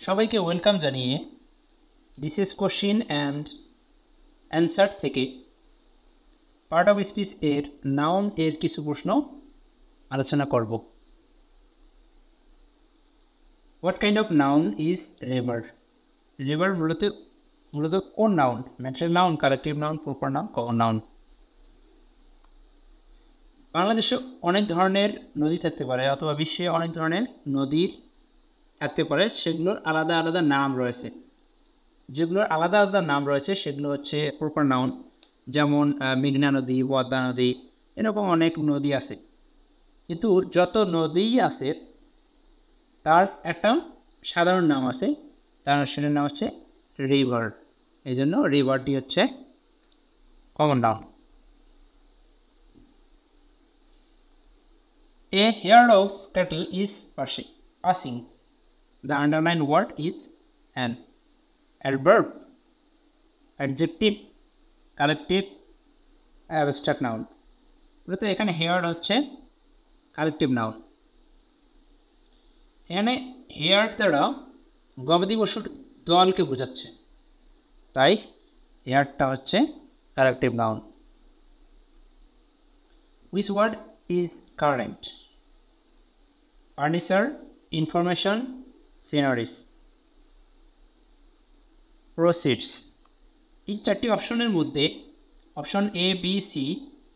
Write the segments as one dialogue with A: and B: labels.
A: সবাইকে ওয়েলকাম জানিয়ে বিশেষ কোশ্চিন অ্যান্ড অ্যান্সার থেকে পার্ট অফ স্পিচ এর নাউন এর কিছু প্রশ্ন আলোচনা করব। What kind of noun is river? River মূলত কোন noun? Material noun, collective noun, proper noun, common noun? বাংলাদেশে অনেক ধরনের নদী থাকতে পারে অথবা বিশ্বে অনেক ধরনের নদীর থাকতে পারে, সেগুলোর আলাদা আলাদা নাম রয়েছে। যেগুলোর আলাদা আলাদা নাম রয়েছে সেগুলো হচ্ছে প্রপার নাউন, যেমন মেঘনা নদী, পদ্মা নদী, এরকম অনেক নদী আছে। কিন্তু যত নদী আছে তার একটা সাধারণ নাম আছে, সেটার নাম হচ্ছে রিভার। এই জন্য রিভারটি হচ্ছে common noun. A herd of cattle is passing. The underlined word is an adverb, adjective, collective, abstract noun. তো এখানে হেয়ার্ড হচ্ছে কালেকটিভ নাউন। এখানে হেয়ার্ড দ্বারা গবাদি পশুর দলকে বোঝাচ্ছে, তাই হেয়ার্ডটা হচ্ছে collective noun. Which word is current? Furniture, information, sceneries, proceeds. এই চারটি অপশনের মধ্যে অপশন এ, বি, সি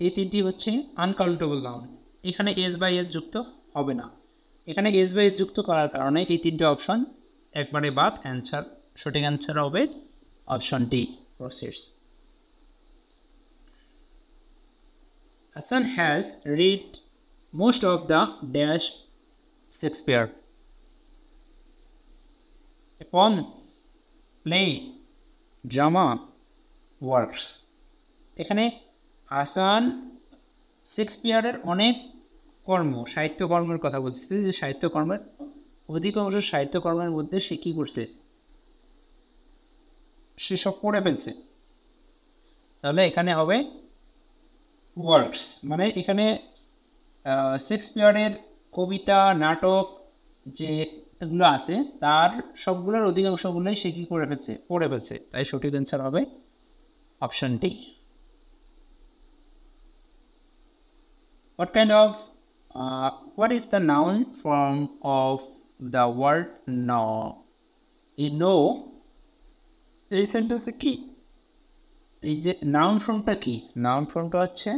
A: এই তিনটি হচ্ছে আনকাউন্টেবল নাউন। এখানে এস বাই এস যুক্ত হবে না। এখানে এস বাই এস যুক্ত করার কারণে এই তিনটে অপশন একবারে বাদ। সঠিক অ্যান্সার হবে option D, proceeds. Hassan has read most of the dash Shakespeare. A poem, play, drama, works. এখানে হাসান শেক্সপিয়ারের অনেক সাহিত্যকর্মের কথা বলছে, যে সাহিত্যকর্মের অধিকাংশ সাহিত্যকর্মের মধ্যে সে কী করছে, সে সব পড়ে ফেলছে। তাহলে এখানে হবে ওয়ার্কস, মানে এখানে শেক্সপিয়ারের কবিতা, নাটক যেগুলো আছে তার সবগুলোর অধিকাংশগুলোই সে কী পড়ে ফেলছে। তাই সঠিক অ্যান্সার হবে option D. What is the noun form of the word know? know এই সেন্টেন্সে কি, এই যে নাউন ফর্মটা কি? নাউন ফর্মটা হচ্ছে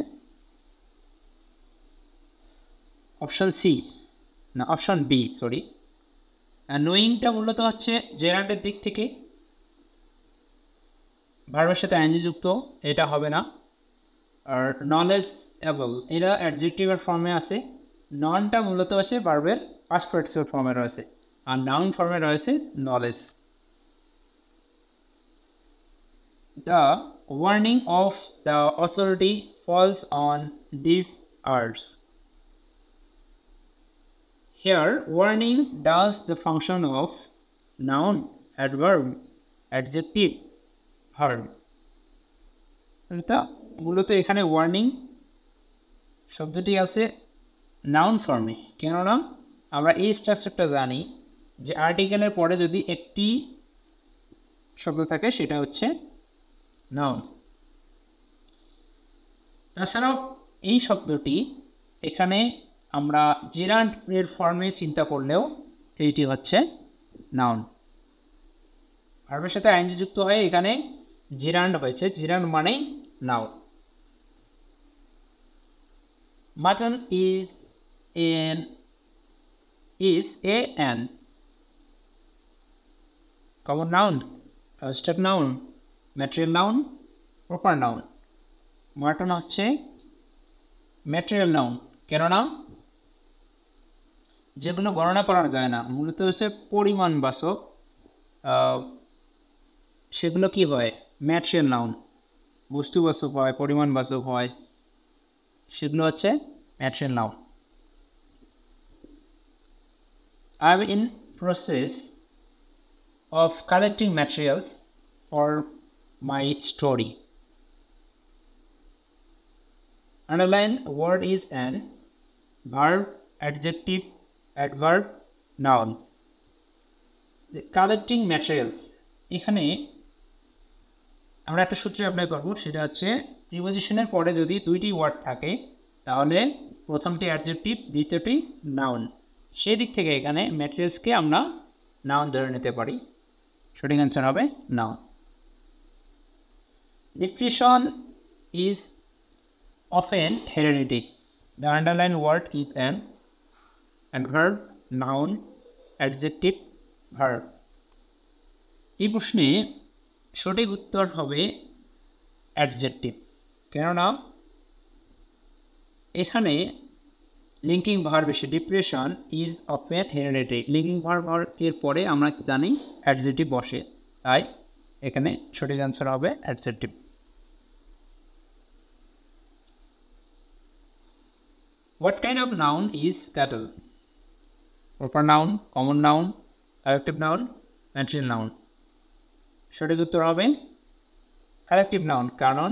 A: অপশন সি, না অপশন বি, সরি। নোয়িংটা মূলত হচ্ছে জেরান্ডের দিক থেকে ভার্বের সাথে আইএনজি যুক্ত, এটা হবে না। আর নলেজেবল এটা অ্যাডজেক্টিভের ফর্মে আছে। ননটা মূলত আছে ভার্বের পাস্ট পার্টিসিপল ফর্মে রয়েছে, আর নাউন ফর্মে রয়েছে knowledge. The warning of the authority falls on deaf ears. Here, warning does the function of noun, adverb, adjective, verb. মূলত এখানে ওয়ার্নিং শব্দটি আছে নাউন ফর্মে, কেননা আমরা এই স্ট্রাকচারটা জানি যে আর্টিকেলের পরে যদি একটি শব্দ থাকে সেটা হচ্ছে নাউন। তাছাড়াও এই শব্দটি এখানে আমরা জেরান্ডের ফর্মে চিন্তা করলেও এইটি হচ্ছে নাউন। ভার্বের সাথে আইএনজি যুক্ত হয়ে এখানে জেরান্ড হয়েছে, জেরান্ড মানেই noun. Mutton is an common noun, abstract noun, material noun, proper noun. Mutton হচ্ছে ম্যাটেরিয়াল নাউন, কেননা যেগুলো গণনা করা যায় না, মূলত হচ্ছে পরিমাণবাচক, সেগুলো কি হয় ম্যাটেরিয়াল নাউন। বস্তুবাচক হয়, পরিমাণবাচক হয়, সেগুলো হচ্ছে material noun. I am in process of collecting materials for my story. Underline word is an verb, adjective, adverb, noun. Collecting materials, এখানে আমরা একটা সূত্র অ্যাপ্লাই করবো, সেটা হচ্ছে প্রিপোজিশনের পরে যদি দুইটি ওয়ার্ড থাকে তাহলে প্রথমটি অ্যাডজেক্টিভ, দ্বিতীয়টি নাউন। সেই দিক থেকে এখানে ম্যাটেরিয়ালসকে আমরা নাউন ধরে নিতে পারি। সঠিক অ্যান্সার হবে noun. Definition is often hereditary. The underlined word is an adverb, noun, adjective, verb. এই প্রশ্নে সঠিক উত্তর হবে অ্যাডজেক্টিভ, কেননা এখানে লিঙ্কিং ভার্ব এসে depression is often hereditary, linking verb এর পরে আমরা জানি অ্যাডজেক্টিভ বসে, তাই এখানে সঠিক অ্যান্সার হবে adjective. What kind of noun is cattle? Proper noun, common noun, collective noun, material noun. সঠিক উত্তর হবে collective noun, কারণ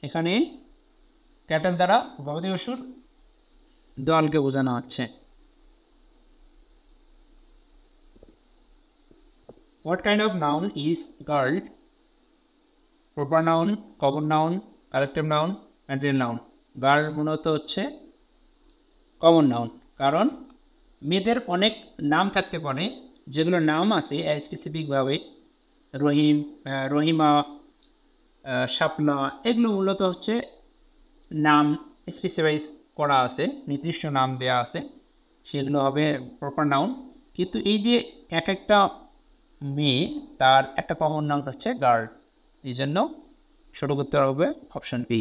A: এখানে ক্যাটেল দ্বারা গবাদি পশুর দলকে বোঝানো হচ্ছে। What kind of noun is girl? Proper noun, common noun, collective noun, material noun. Girl মূলত হচ্ছে কমন নাউন, কারণ মেয়েদের অনেক নাম থাকতে পারে যেগুলো নাম আছে স্পেসিফিকভাবে, রহিম, রহিমা, শাপলা, এগুলো মূলত হচ্ছে নাম স্পেসিফাইজ করা আছে, নির্দিষ্ট নাম দেওয়া আছে, সেগুলো হবে প্রপার নাউন। কিন্তু এই যে এক একটা মেয়ে তার একটা কমন নাউন হচ্ছে গার্ল, এই জন্য সঠিক উত্তর হবে অপশন বি।